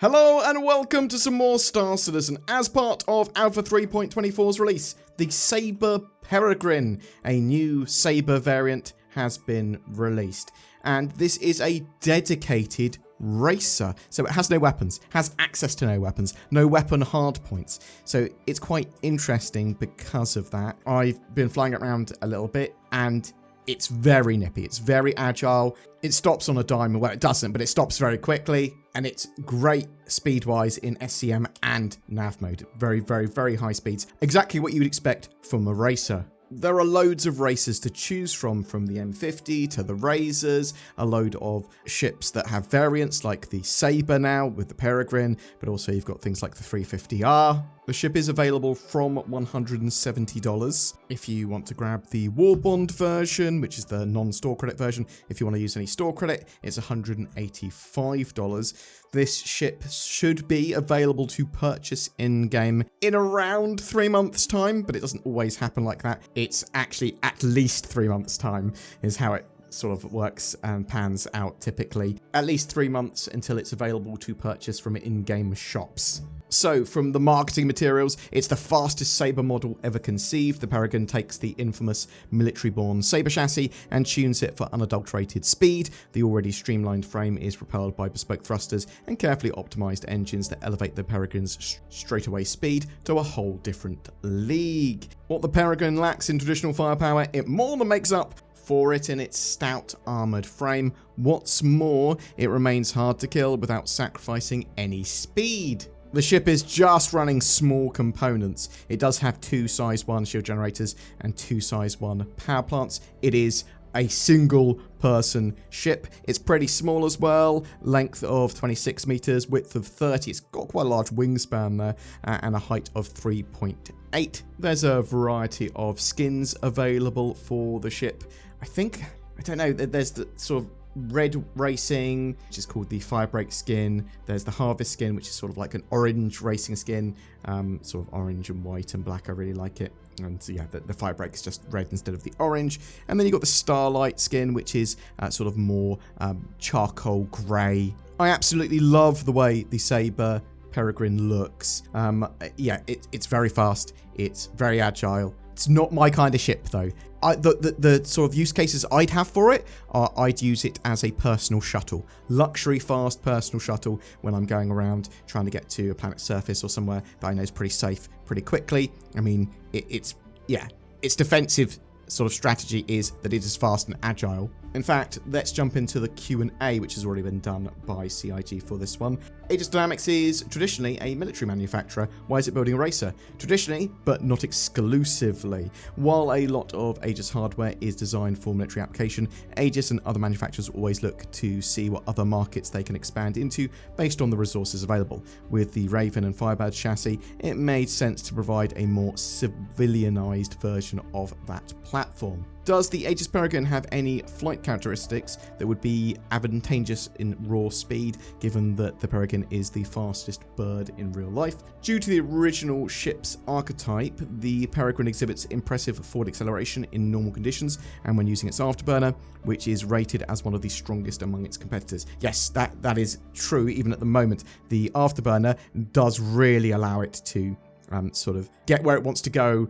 Hello and welcome to some more Star Citizen. As part of Alpha 3.24's release, the Sabre Peregrine, a new Sabre variant, has been released. And this is a dedicated racer. So it has no weapons, has access to no weapons, no weapon hardpoints. So it's quite interesting because of that. I've been flying around a little bit and it's very nippy, it's very agile. It stops on a dime, well it doesn't, but it stops very quickly. And it's great speed-wise in SCM and nav mode. Very, very, very high speeds. Exactly what you would expect from a racer. There are loads of racers to choose from the M50 to the Razors, a load of ships that have variants like the Sabre now with the Peregrine, but also you've got things like the 350R. The ship is available from $170 if you want to grab the War Bond version, which is the non-store credit version. If you want to use any store credit, it's $185. This ship should be available to purchase in-game in around 3 months' time, but it doesn't always happen like that. It's actually at least 3 months' time is how it sort of works and pans out typically. At least 3 months until it's available to purchase from in-game shops. So, from the marketing materials, it's the fastest Sabre model ever conceived. The Peregrine takes the infamous military-born Sabre chassis and tunes it for unadulterated speed. The already streamlined frame is propelled by bespoke thrusters and carefully optimized engines that elevate the Peregrine's straightaway speed to a whole different league. What the Peregrine lacks in traditional firepower, it more than makes up for it in its stout armoured frame. What's more, it remains hard to kill without sacrificing any speed. The ship is just running small components. It does have 2 size 1 shield generators and 2 size 1 power plants. It is a single person ship. It's pretty small as well, length of 26 meters, width of 30. It's got quite a large wingspan there and a height of 3.8. There's a variety of skins available for the ship. I don't know, there's the sort of red racing, which is called the Firebreak skin. There's the Harvest skin, which is sort of like an orange racing skin, sort of orange and white and black. I really like it. And so yeah, the Firebreak is just red instead of the orange. And then you've got the Starlight skin, which is sort of more charcoal grey. I absolutely love the way the Sabre Peregrine looks. Yeah, it's very fast. It's very agile. It's not my kind of ship though. The sort of use cases I'd have for it are I'd use it as a personal shuttle. Luxury fast personal shuttle when I'm going around trying to get to a planet's surface or somewhere that I know is pretty safe pretty quickly. I mean, its defensive sort of strategy is that it is fast and agile. In fact, let's jump into the Q&A, which has already been done by CIG for this one. Aegis Dynamics is traditionally a military manufacturer. Why is it building a racer? Traditionally, but not exclusively. While a lot of Aegis hardware is designed for military application, Aegis and other manufacturers always look to see what other markets they can expand into based on the resources available. With the Raven and Firebird chassis, it made sense to provide a more civilianized version of that platform. Does the Aegis Peregrine have any flight characteristics that would be advantageous in raw speed, given that the Peregrine is the fastest bird in real life? Due to the original ship's archetype, the Peregrine exhibits impressive forward acceleration in normal conditions and when using its afterburner, which is rated as one of the strongest among its competitors. Yes, that is true. Even at the moment, the afterburner does really allow it to sort of get where it wants to go,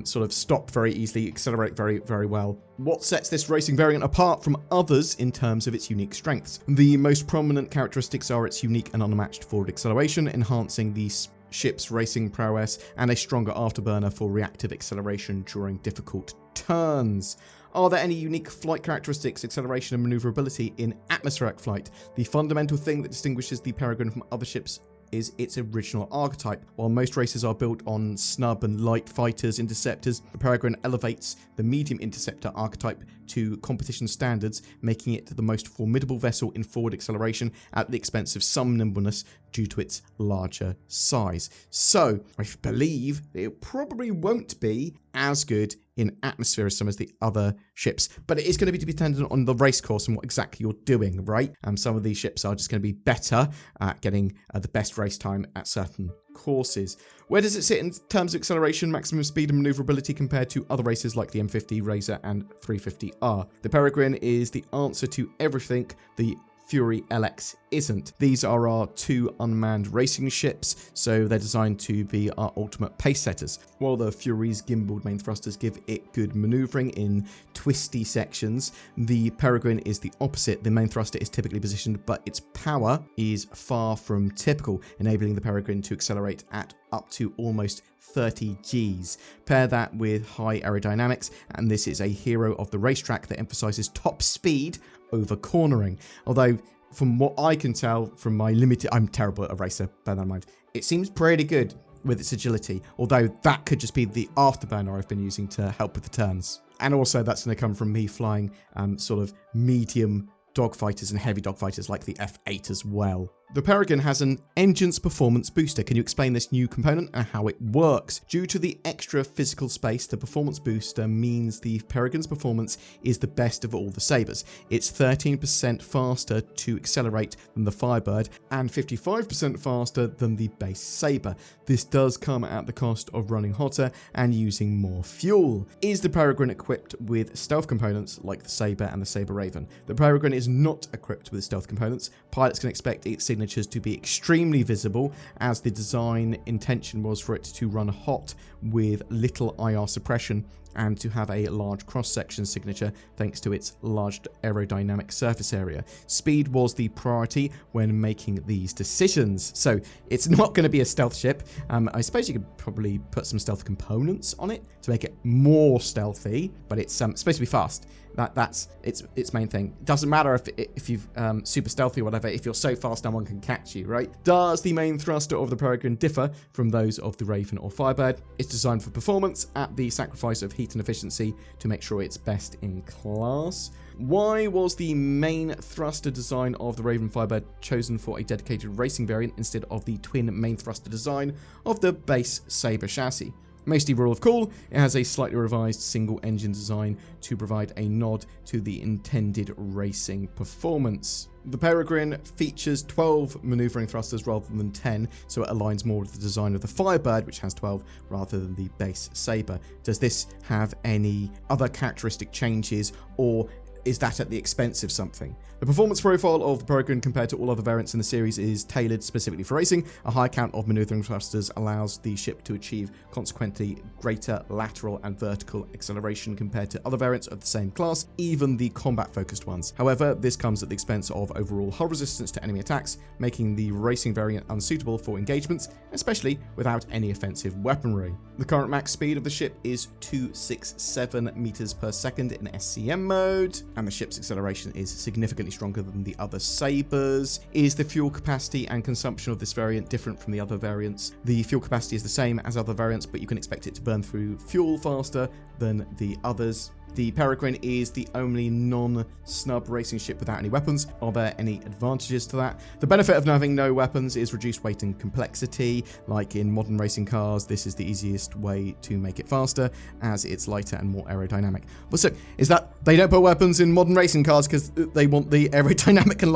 sort of stop very easily, accelerate very, very well. What sets this racing variant apart from others in terms of its unique strengths? The most prominent characteristics are its unique and unmatched forward acceleration, enhancing the ship's racing prowess, and a stronger afterburner for reactive acceleration during difficult turns. Are there any unique flight characteristics, acceleration and maneuverability in atmospheric flight? The fundamental thing that distinguishes the Peregrine from other ships is its original archetype. While most races are built on snub and light fighters, interceptors, the Peregrine elevates the medium interceptor archetype to competition standards, making it the most formidable vessel in forward acceleration at the expense of some nimbleness due to its larger size. So, I believe it probably won't be as good in atmosphere as some of the other ships, but it is going to be dependent on the race course and what exactly you're doing, right? Some of these ships are just going to be better at getting the best race time at certain courses. Where does it sit in terms of acceleration, maximum speed and maneuverability compared to other races like the M50, Razor and 350R? The Peregrine is the answer to everything the Fury LX isn't. These are our 2 unmanned racing ships, so they're designed to be our ultimate pace setters. While the Fury's gimbaled main thrusters give it good maneuvering in twisty sections, the Peregrine is the opposite. The main thruster is typically positioned, but its power is far from typical, enabling the Peregrine to accelerate at up to almost 30 Gs. Pair that with high aerodynamics, and this is a hero of the racetrack that emphasizes top speed over cornering. Although, from what I can tell from my limited... I'm terrible at a racer, bear that in mind. It seems pretty good with its agility, although that could just be the afterburner I've been using to help with the turns. And also that's going to come from me flying sort of medium dogfighters and heavy dogfighters like the F8 as well. The Peregrine has an Engine's Performance Booster. Can you explain this new component and how it works? Due to the extra physical space, the Performance Booster means the Peregrine's performance is the best of all the Sabres. It's 13% faster to accelerate than the Firebird and 55% faster than the base Sabre. This does come at the cost of running hotter and using more fuel. Is the Peregrine equipped with stealth components like the Sabre and the Sabre Raven? The Peregrine is not equipped with stealth components. Pilots can expect its signatures to be extremely visible, as the design intention was for it to run hot with little IR suppression and to have a large cross-section signature thanks to its large aerodynamic surface area. Speed was the priority when making these decisions. So it's not going to be a stealth ship. I suppose you could probably put some stealth components on it to make it more stealthy, but it's supposed to be fast. That's its main thing. Doesn't matter if you've super stealthy or whatever, if you're so fast no one can catch you, right? Does the main thruster of the Peregrine differ from those of the Raven or Firebird? It's designed for performance at the sacrifice of heat and efficiency to make sure it's best in class. Why was the main thruster design of the Raven Firebird chosen for a dedicated racing variant instead of the twin main thruster design of the base Sabre chassis? Mostly rule of cool, it has a slightly revised single engine design to provide a nod to the intended racing performance. The Peregrine features 12 maneuvering thrusters rather than 10, so it aligns more with the design of the Firebird, which has 12 rather than the base Sabre. Does this have any other characteristic changes, or is that at the expense of something? The performance profile of the Peregrine compared to all other variants in the series is tailored specifically for racing. A high count of maneuvering thrusters allows the ship to achieve consequently greater lateral and vertical acceleration compared to other variants of the same class, even the combat-focused ones. However, this comes at the expense of overall hull resistance to enemy attacks, making the racing variant unsuitable for engagements, especially without any offensive weaponry. The current max speed of the ship is 267 meters per second in SCM mode, and the ship's acceleration is significantly stronger than the other Sabres. Is the fuel capacity and consumption of this variant different from the other variants? The fuel capacity is the same as other variants, but you can expect it to burn through fuel faster than the others. The Peregrine is the only non-snub racing ship without any weapons. Are there any advantages to that? The benefit of having no weapons is reduced weight and complexity. Like in modern racing cars, this is the easiest way to make it faster, as it's lighter and more aerodynamic. But so, is that they don't put weapons in modern racing cars because they want the aerodynamic and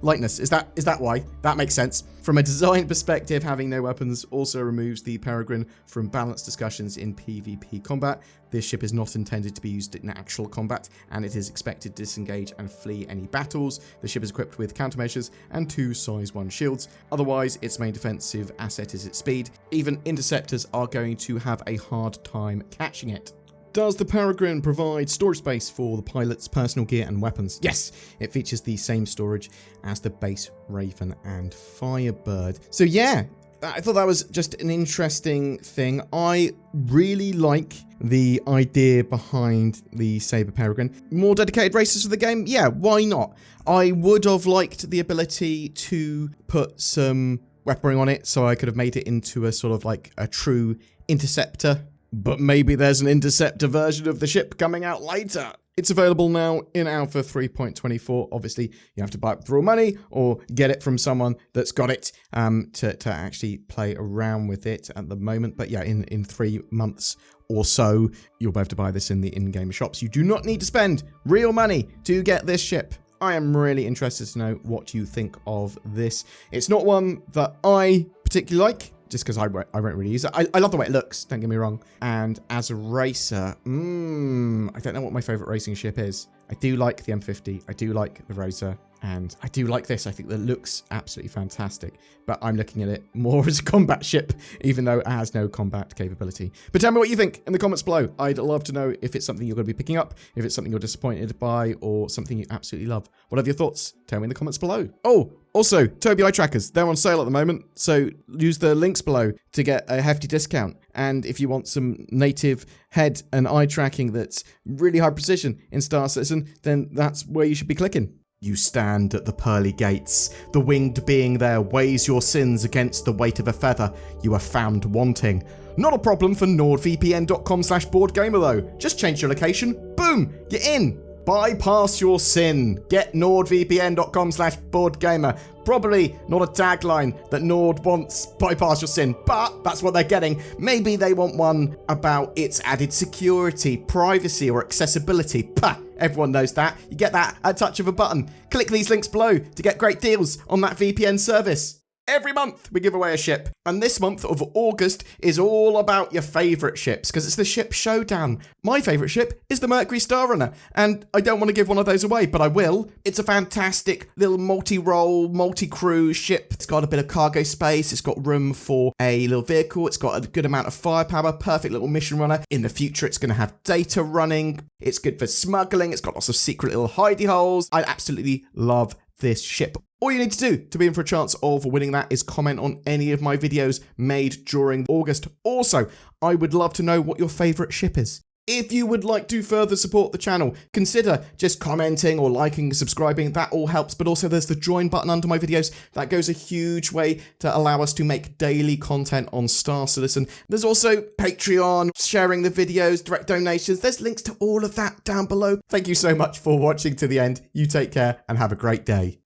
lightness? Is that why? That makes sense. From a design perspective, having no weapons also removes the Peregrine from balanced discussions in PvP combat. This ship is not intended to be used in actual combat, and it is expected to disengage and flee any battles. The ship is equipped with countermeasures and 2 size 1 shields. Otherwise, its main defensive asset is its speed. Even interceptors are going to have a hard time catching it. Does the Peregrine provide storage space for the pilot's personal gear and weapons? Yes, it features the same storage as the base Raven and Firebird. So yeah, I thought that was just an interesting thing. I really like the idea behind the Sabre Peregrine. More dedicated racers for the game? Yeah, why not? I would have liked the ability to put some weaponry on it, so I could have made it into a sort of like a true interceptor. But maybe there's an interceptor version of the ship coming out later. It's available now in Alpha 3.24. Obviously, you have to buy it with real money or get it from someone that's got it to actually play around with it at the moment. But yeah, in 3 months or so, you'll be able to buy this in the in-game shops. You do not need to spend real money to get this ship. I am really interested to know what you think of this. It's not one that I particularly like, just because I won't really use it. I love the way it looks, don't get me wrong. And as a racer, I don't know what my favourite racing ship is. I do like the M50, I do like the Rosa, and I do like this. I think that looks absolutely fantastic, but I'm looking at it more as a combat ship, even though it has no combat capability. But tell me what you think in the comments below. I'd love to know if it's something you're going to be picking up, if it's something you're disappointed by, or something you absolutely love. What are your thoughts? Tell me in the comments below. Oh, also, Tobii eye trackers, they're on sale at the moment, so use the links below to get a hefty discount. And if you want some native head and eye tracking that's really high precision in Star Citizen, then that's where you should be clicking. You stand at the pearly gates. The winged being there weighs your sins against the weight of a feather. You are found wanting. Not a problem for nordvpn.com/BoredGamer though. Just change your location. Boom! You're in. Bypass your sin. Get nordvpn.com/BoredGamer. Probably not a tagline that Nord wants, bypass your sin, but that's what they're getting. Maybe they want one about its added security, privacy, or accessibility. Pah, everyone knows that. You get that at a touch of a button. Click these links below to get great deals on that VPN service. Every month we give away a ship, and this month of August is all about your favourite ships, because it's the ship showdown. My favourite ship is the Mercury Star Runner, and I don't want to give one of those away, but I will. It's a fantastic little multi-role, multi-crew ship. It's got a bit of cargo space, it's got room for a little vehicle, it's got a good amount of firepower, perfect little mission runner. In the future it's going to have data running, it's good for smuggling, it's got lots of secret little hidey holes. I absolutely love this ship. All you need to do to be in for a chance of winning that is comment on any of my videos made during August. Also, I would love to know what your favourite ship is. If you would like to further support the channel, consider just commenting or liking, subscribing. That all helps. But also there's the join button under my videos. That goes a huge way to allow us to make daily content on Star Citizen. There's also Patreon, sharing the videos, direct donations. There's links to all of that down below. Thank you so much for watching to the end. You take care and have a great day.